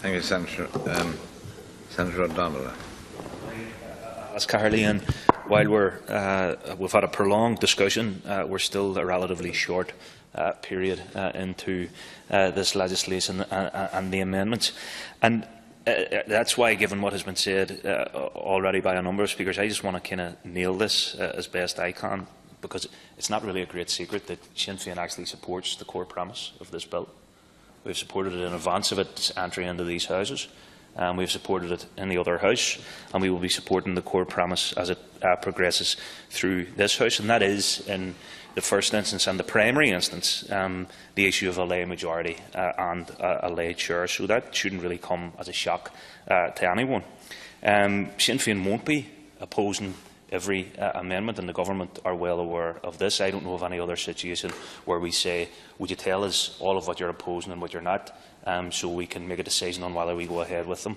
Thank you, Senator. Senator O'Donnell. As Carly, and while we've had a prolonged discussion, we're still a relatively short period into this legislation and the amendments. And that's why, given what has been said already by a number of speakers, I just want to kind of nail this as best I can, because it's not really a great secret that Sinn Féin actually supports the core premise of this bill. We've supported it in advance of its entry into these houses. We've supported it in the other House, and we will be supporting the core premise as it progresses through this House. And that is, in the first instance and the primary instance, the issue of a lay majority and a lay chair. So that shouldn't really come as a shock to anyone. Sinn Féin won't be opposing every amendment, and the Government are well aware of this. I don't know of any other situation where we say, would you tell us all of what you're opposing and what you're not, so we can make a decision on whether we go ahead with them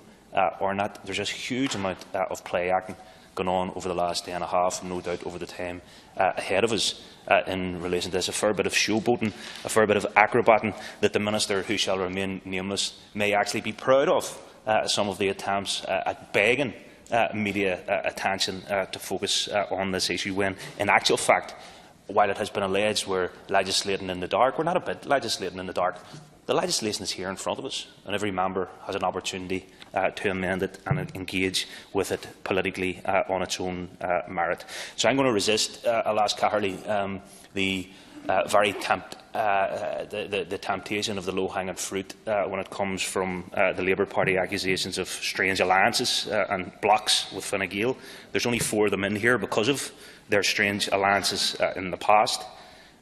or not. There's a huge amount of play acting going on over the last day and a half, and no doubt over the time ahead of us in relation to this. A fair bit of showboating, a fair bit of acrobating that the Minister, who shall remain nameless, may actually be proud of. Some of the attempts at begging media attention to focus on this issue, when in actual fact, while it has been alleged we're legislating in the dark, we're not a bit legislating in the dark. The legislation is here in front of us, and every member has an opportunity to amend it and engage with it politically on its own merit. So I'm going to resist, alas Caherly, the temptation of the low-hanging fruit when it comes from the Labour Party accusations of strange alliances and blocks with Fine Gael. There's only 4 of them in here because of their strange alliances in the past.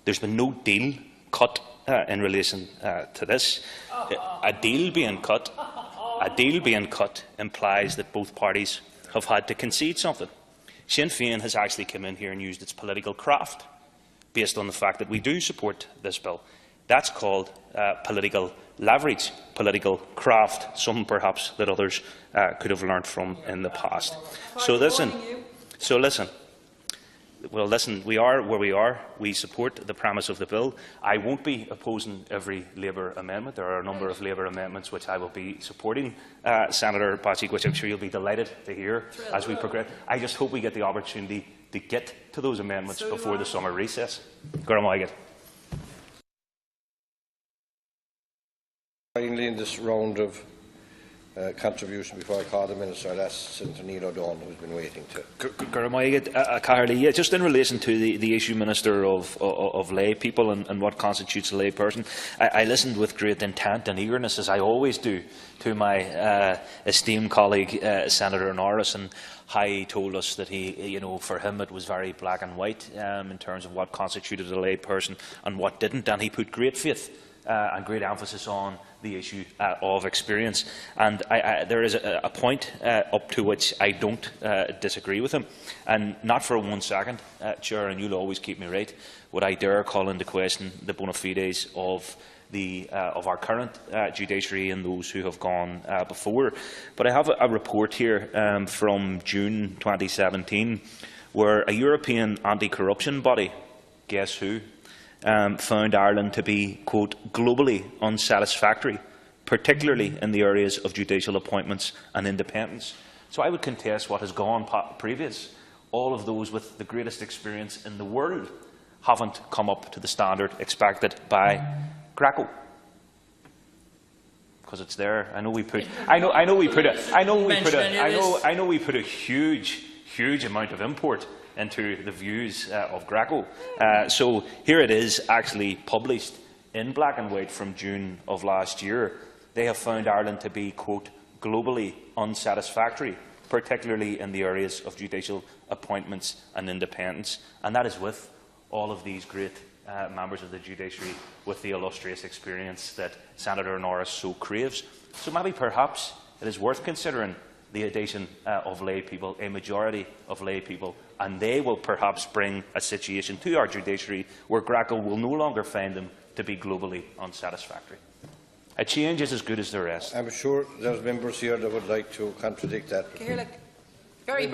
There's been no deal cut in relation to this. A deal being cut implies that both parties have had to concede something. Sinn Féin has actually come in here and used its political craft based on the fact that we do support this bill. That's called political leverage, political craft, something perhaps that others could have learned from in the past. So listen, we are where we are. We support the premise of the bill. I won't be opposing every Labour amendment. There are a number of Labour amendments which I will be supporting, Senator Patrick, which I'm sure you'll be delighted to hear as we progress. I just hope we get the opportunity to get to those amendments before the summer recess. Finally, in this round of contribution, before I call the Minister, I'll ask Senator Niall O'Donnell, who has been waiting to. Just in relation to the issue, Minister, of lay people and what constitutes a lay person, I listened with great intent and eagerness, as I always do, to my esteemed colleague Senator Norris, and how he told us that for him it was very black and white in terms of what constituted a lay person and what didn't, and he put great faith and great emphasis on the issue of experience. And there is a point up to which I don't disagree with him, and not for 1 second, Chair, and you'll always keep me right, would I dare call into question the bona fides of our current judiciary and those who have gone before. But I have a report here from June 2017, where a European anti-corruption body, guess who, found Ireland to be, quote, globally unsatisfactory, particularly in the areas of judicial appointments and independence. So I would contest what has gone previous. All of those with the greatest experience in the world haven't come up to the standard expected by Greco. Because it's there. I know we put a huge amount of import into the views of Greco. So here it is, actually published in black and white from June of last year. They have found Ireland to be, quote, globally unsatisfactory, particularly in the areas of judicial appointments and independence. And that is with all of these great members of the judiciary with the illustrious experience that Senator Norris so craves. So maybe perhaps it is worth considering the addition of lay people, a majority of lay people, and they will perhaps bring a situation to our judiciary where Greco will no longer find them to be globally unsatisfactory. A change is as good as the rest. I'm sure there are members here that would like to contradict that. Very